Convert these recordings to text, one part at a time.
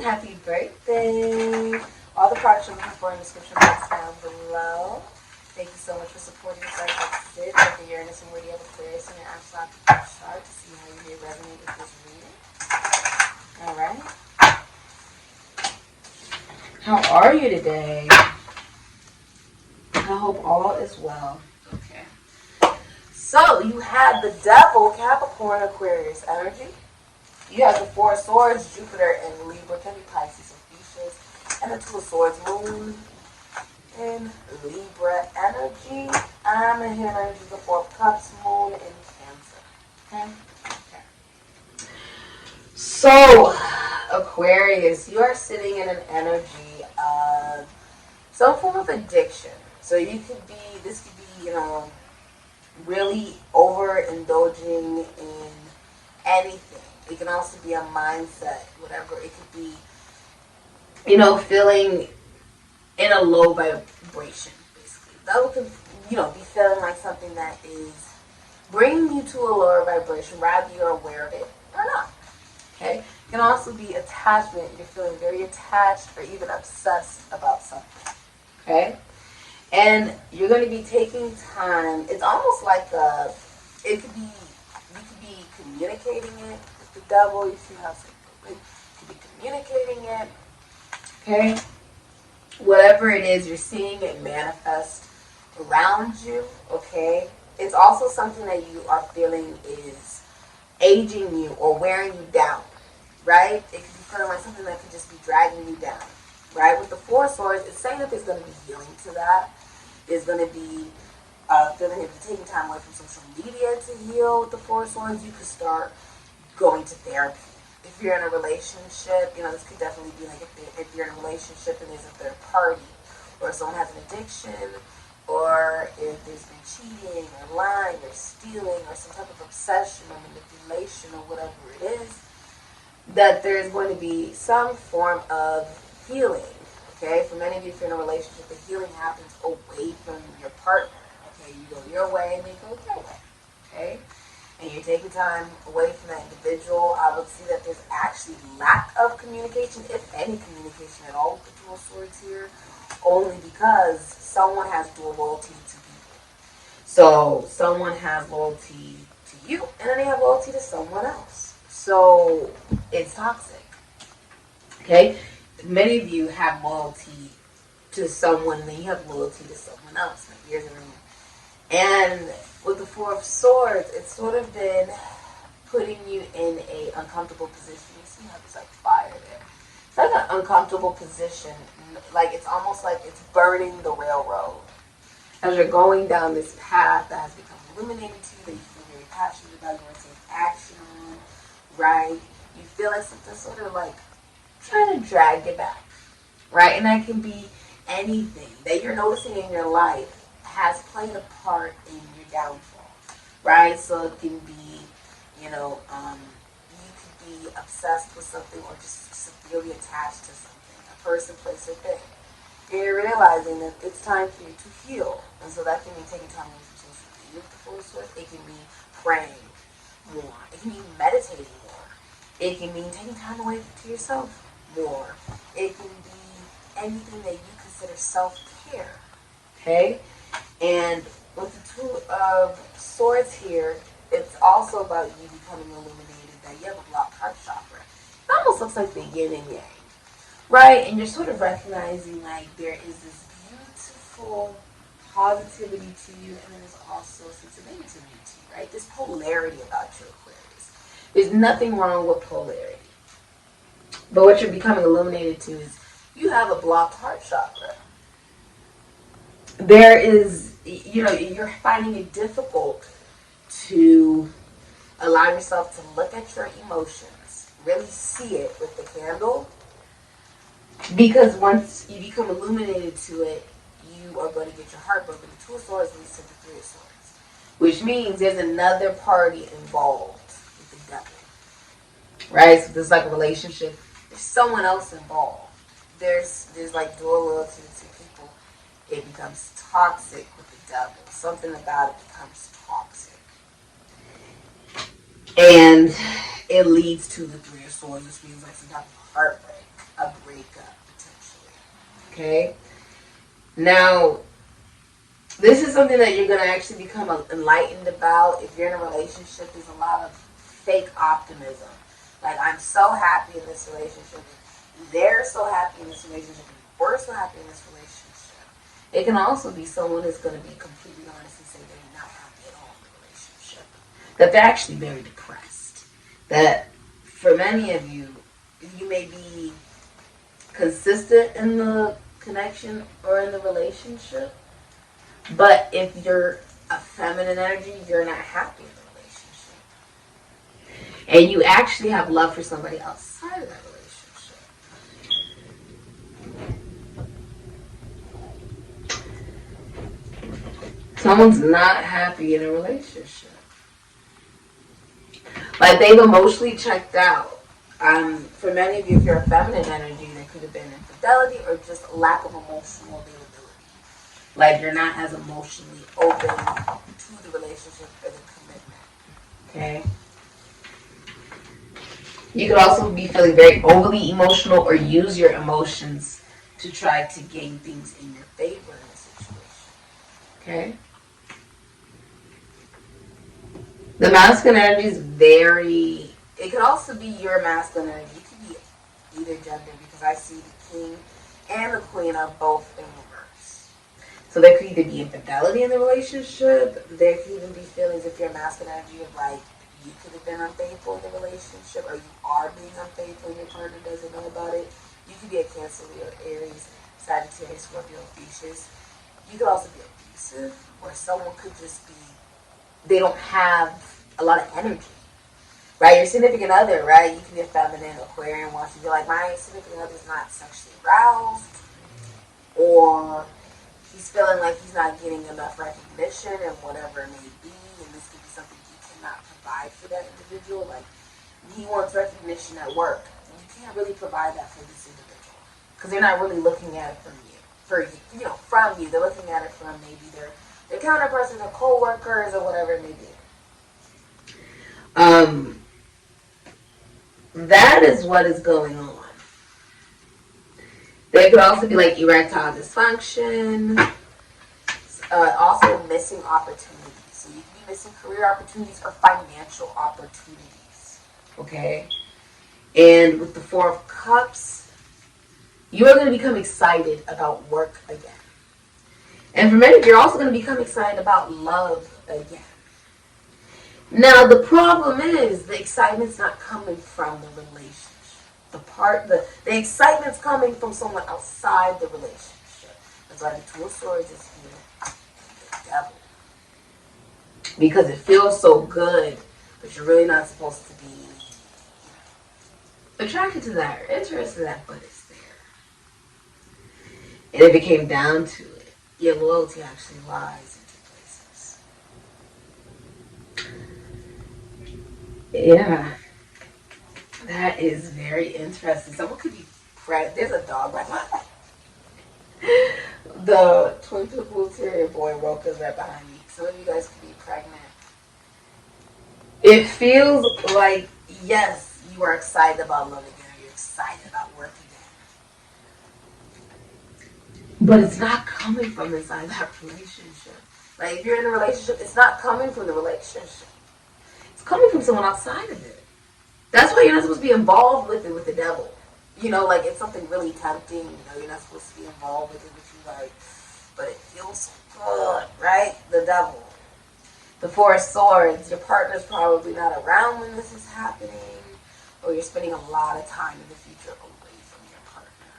happy birthday. All the products you're looking for in the description box down below. Thank you so much for supporting Sikiksyd. Look at Uranus and where you have a Clairsentient and Astrologer chart to see how you may resonate with this reading. Alright. How are you today? I hope all is well. Okay. So, you have the Devil, Capricorn, Aquarius energy. You have the Four of Swords, Jupiter, and Libra, can be Pisces and Fuchsias. And the Two of Swords, Moon, in Libra energy. I'm in here energy, the Four of Cups, Moon, and Cancer. Okay? Okay. So, Aquarius, you are sitting in an energy of some form of addiction. So you could be, this could be, really overindulging in anything. It can also be a mindset, whatever. It could be, feeling in a low vibration, basically. That could, be feeling like something that is bringing you to a lower vibration, rather you're aware of it or not. Okay? It can also be attachment. You're feeling very attached or even obsessed about something. Okay? And you're going to be taking time. It's almost like you could be communicating it with the Devil. You see how you could be communicating it. Okay? Whatever it is, you're seeing it manifest around you. Okay? It's also something that you are feeling is aging you or wearing you down. Right? It could be feeling like something that could just be dragging you down. Right? With the Four of Swords, it's saying that there's going to be healing to that. There's going to be feeling if you're taking time away from social media to heal with the Four of Swords, you could start going to therapy. If you're in a relationship, this could definitely be like if you're in a relationship and there's a third party, or if someone has an addiction, or if there's been cheating or lying or stealing or some type of obsession or manipulation or whatever it is, that there's going to be some form of healing. Okay, for many of you, if you're in a relationship, the healing happens away from your partner. Okay, you go your way and they go their way. Okay, and you're taking time away from that individual. I would see that there's actually lack of communication, if any communication at all, with the Two of Swords here, only because someone has dual loyalty to people. So someone has loyalty to you, and then they have loyalty to someone else. So it's toxic. Okay. Many of you have loyalty to someone, and then you have loyalty to someone else. Like here's a ring. And with the Four of Swords, it's sort of been putting you in a uncomfortable position. You see how there's like fire there. It's like an uncomfortable position. Like it's almost like it's burning the railroad. As you're going down this path that has become illuminated to you, that you feel very passionate about, you want to take action on, right? You feel like something sort of like trying to drag you back, right? And that can be anything that you're noticing in your life has played a part in your downfall, right? So it can be, you could be obsessed with something or just severely attached to something, a person, place, or thing. And you're realizing that it's time for you to heal. And so that can mean taking time away from social media with the Four of Swords. It can mean praying more. It can mean meditating more. It can mean taking time away to yourself more. It can be anything that you consider self-care. Okay? And with the Two of Swords here, it's also about you becoming illuminated, that you have a blocked heart chakra. It almost looks like the yin and yang. Right? And you're sort of recognizing like there is this beautiful positivity to you, and then there's also a sense of negativity to you, right? This polarity about your Aquarius. There's nothing wrong with polarity. But what you're becoming illuminated to is you have a blocked heart chakra. There is, you're finding it difficult to allow yourself to look at your emotions, really see it with the candle, because once you become illuminated to it, you are going to get your heart broken. The Two of Swords leads to the Three of Swords, which means there's another party involved with the Devil, right? So there's like a relationship. There's someone else involved. There's like dual loyalty to people. It becomes toxic with the Devil. Something about it becomes toxic. And it leads to the Three of Swords, which means like some type of heartbreak. a breakup, potentially. Okay? Now, this is something that you're going to actually become enlightened about. If you're in a relationship, there's a lot of fake optimism. Like, I'm so happy in this relationship. They're so happy in this relationship. We're so happy in this relationship. It can also be someone who's going to be completely honest and say they're not happy at all in the relationship. That they're actually very depressed. That for many of you, you may be consistent in the connection or in the relationship, but if you're a feminine energy, you're not happy in the relationship. And you actually have love for somebody outside of that relationship. Someone's not happy in a relationship. Like, they've emotionally checked out. For many of you, if you're a feminine energy, there could have been infidelity or just lack of emotional availability. Like, you're not as emotionally open to the relationship or the commitment. Okay? You could also be feeling very overly emotional or use your emotions to try to gain things in your favor in a situation. Okay? The masculine energy is very... It could also be your masculine energy. It could be either gender, because I see the king and the queen are both in reverse. So there could either be infidelity in the relationship. There could even be feelings, if you're masculine energy, of like, you could have been unfaithful in the relationship, or you are being unfaithful and your partner doesn't know about it. You could be a Cancer, Leo, Aries, Sagittarius, Scorpio, Pisces. You could also be abusive, or someone could just be, they don't have a lot of energy. Right? Your significant other, right? You can be a feminine, Aquarian, wants to be like, my significant other's not sexually aroused, or he's feeling like he's not getting enough recognition and whatever it may be, and this could be something you cannot provide for that individual. Like, he wants recognition at work, and you can't really provide that for this individual, because they're not really looking at it from you. From you. They're looking at it from maybe their counterparts, their co-workers, or whatever it may be. That is what is going on. There could also be like erectile dysfunction, also missing opportunities. So you could be missing career opportunities or financial opportunities. Okay? And with the Four of Cups, you are going to become excited about work again. And for many of you, you're also going to become excited about love again. Now, the problem is the excitement's not coming from the relationship. The excitement's coming from someone outside the relationship. That's why the Two of Swords is here. The Devil. Because it feels so good, but you're really not supposed to be attracted to that or interested in that, but it's there. And if it came down to it, your loyalty actually lies in two places. Yeah. That is very interesting. Someone could be pregnant. There's a dog right behind me. The twin pit bull terrier boy Roka's right behind me. Some of you guys could be pregnant. It feels like, yes, you are excited about love again. You're excited about work again. But it's not coming from inside that relationship. Like, if you're in a relationship, it's not coming from the relationship. It's coming from someone outside of it. That's why you're not supposed to be involved with it with the devil. Like, it's something really tempting. You're not supposed to be involved with it, which you like, but it feels so good, right? The devil. The Four of Swords, your partner's probably not around when this is happening, or you're spending a lot of time in the future away from your partner.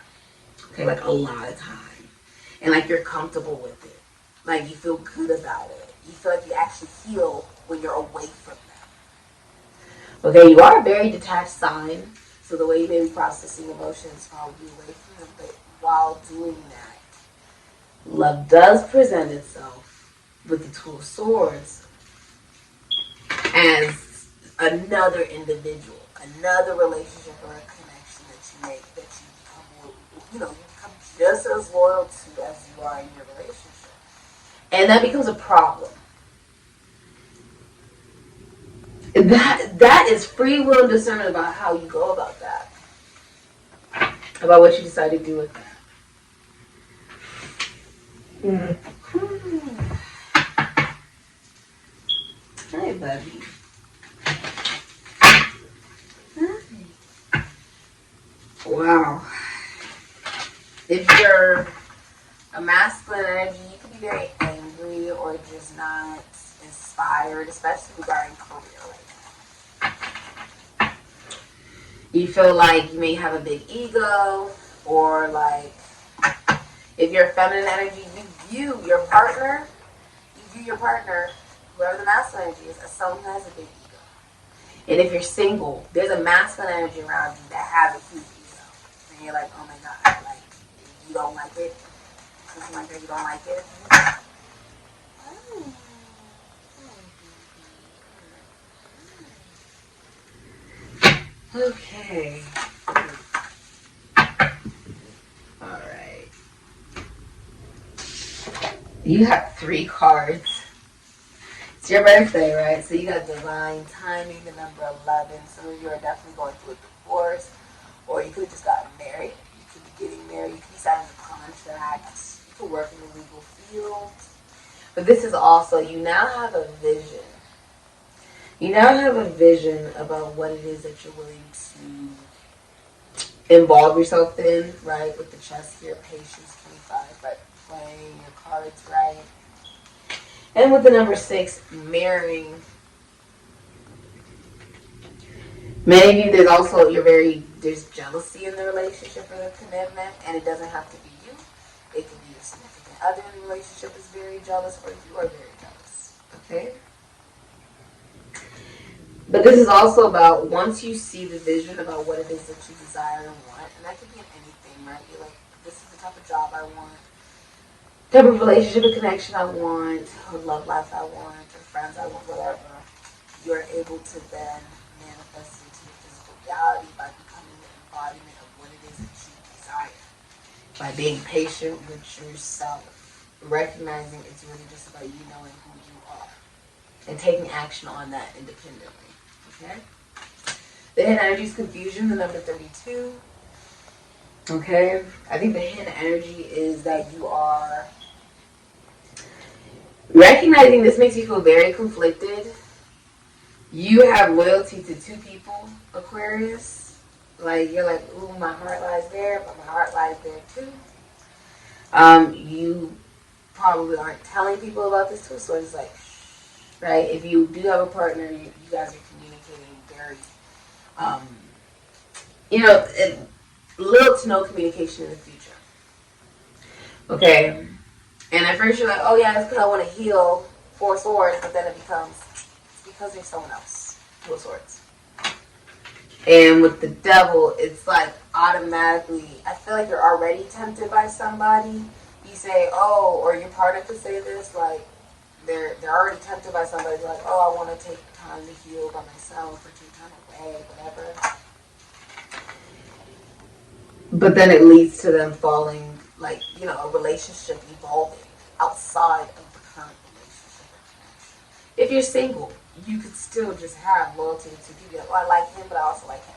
Okay, like a lot of time. And like you're comfortable with it. Like you feel good about it. You feel like you actually heal when you're away from them. Okay, you are a very detached sign, so the way you may be processing emotions is probably away from them, but while doing that, love does present itself with the Two of Swords as another individual, another relationship or a connection that you make, that you become, you become just as loyal to as you are in your relationship. And that becomes a problem. That is free will and discernment about how you go about that. about what you decide to do with that. Hi, buddy. Hi. Wow. If you're a masculine energy, you can be very angry or just not inspired, especially regarding career right now. You feel like you may have a big ego, or like if you're a feminine energy, you view your partner, whoever the masculine energy is, as someone who has a big ego. And if you're single, there's a masculine energy around you that has a huge ego. And you're like, oh my God, like, you don't like it? Something like that, you don't like it? Okay. Alright. You have 3 cards. It's your birthday, right? So you got divine timing, the number 11. Some of you are definitely going through a divorce, or you could have just gotten married. You could be getting married. You could be signing a contract. You could work in the legal field. But this is also, you now have a vision. You now have a vision about what it is that you're willing to involve yourself in, right? With the chess here, patience, 25, right? Playing your cards right. And with the number 6, marrying. Many of you, there's jealousy in the relationship or the commitment, and it doesn't have to be you. It can be your significant other in the relationship is very jealous, or you are very jealous. Okay? But this is also about once you see the vision about what it is that you desire and want, and that could be in anything, right? You're like, this is the type of job I want, type of relationship and connection I want, or love life I want, or friends I want, whatever. You're able to then manifest into your physical reality by becoming the embodiment of what it is that you desire. By being patient with yourself, recognizing it's really just about you knowing who you are, and taking action on that independently. Okay? The hidden energy is confusion, the number 32. Okay? I think the hidden energy is that you are recognizing this makes you feel very conflicted. You have loyalty to 2 people, Aquarius. Like, you're like, ooh, my heart lies there, but my heart lies there too. You probably aren't telling people about this too, so it's like, right? If you do have a partner, you guys are communicating very, little to no communication in the future. Okay? And at first you're like, oh yeah, it's because I want to heal 4 swords, but then it becomes, it's because there's someone else, 2 swords. And with the devil, it's like automatically, I feel like you're already tempted by somebody. You say, oh, or your partner could say this, like, they're already tempted by somebody, like, oh, I want to take time to heal by myself, or take time away, whatever. But then it leads to them falling, like, a relationship evolving outside of the current relationship or connection. If you're single, you could still just have loyalty to 2 people. Oh, I like him, but I also like him.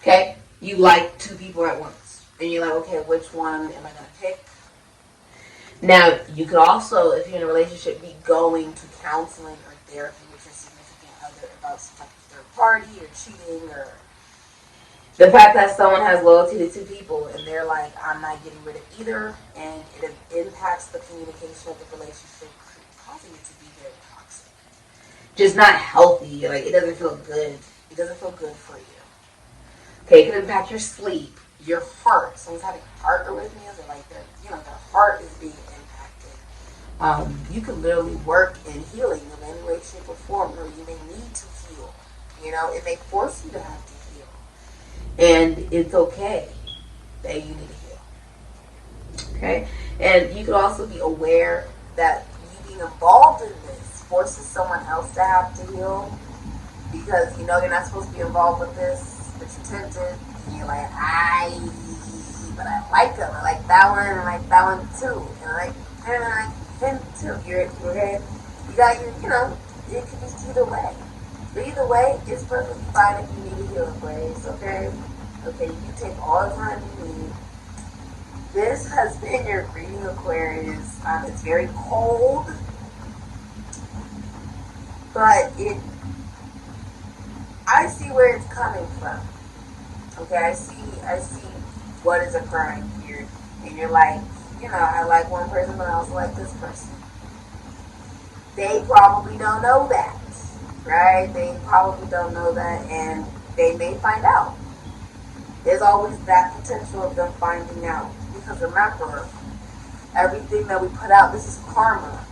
Okay? You like 2 people at once. And you're like, okay, which one am I going to pick? Now, you could also, if you're in a relationship, be going to counseling or therapy with your significant other about some type of third party or cheating, or the fact that someone has loyalty to 2 people and they're like, I'm not getting rid of either, and it impacts the communication of the relationship, causing it to be very toxic. Just not healthy. Like, it doesn't feel good. It doesn't feel good for you. Okay, it can impact your sleep, your heart. Someone's having heart arrhythmias, or like their heart is being impacted. You can literally work in healing of any way, shape, or form, or you may need to heal. It may force you to have to heal. And it's okay that you need to heal. Okay? And you could also be aware that you being involved in this forces someone else to have to heal, because you're not supposed to be involved with this, but you're tempted, and you're like, but I like him. I like that one, and I like that one too. And I like him too. You're okay? You got it could be either way. But either way, it's perfectly fine if you need to heal, Aquarius, okay? Okay, you take all the time you need. This has been your reading, Aquarius. It's very cold, but I see where it's coming from. Okay, I see what is occurring here. And you're like, I like one person, but I also like this person. They probably don't know that, right? They probably don't know that, and they may find out. There's always that potential of them finding out. Because remember, everything that we put out, this is karma.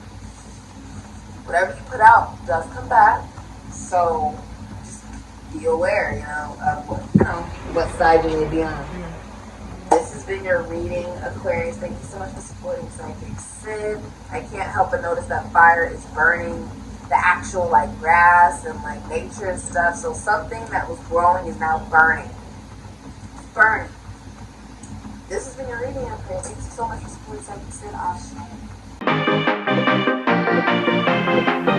Whatever you put out does come back. So just be aware, of what side you may be on. This has been your reading, Aquarius. Thank you so much for supporting Sikiksyd. I can't help but notice that fire is burning the actual grass and nature and stuff. So something that was growing is now burning. It's burning. This has been your reading, Aquarius. Thank you so much for supporting Sikiksyd. Ashe.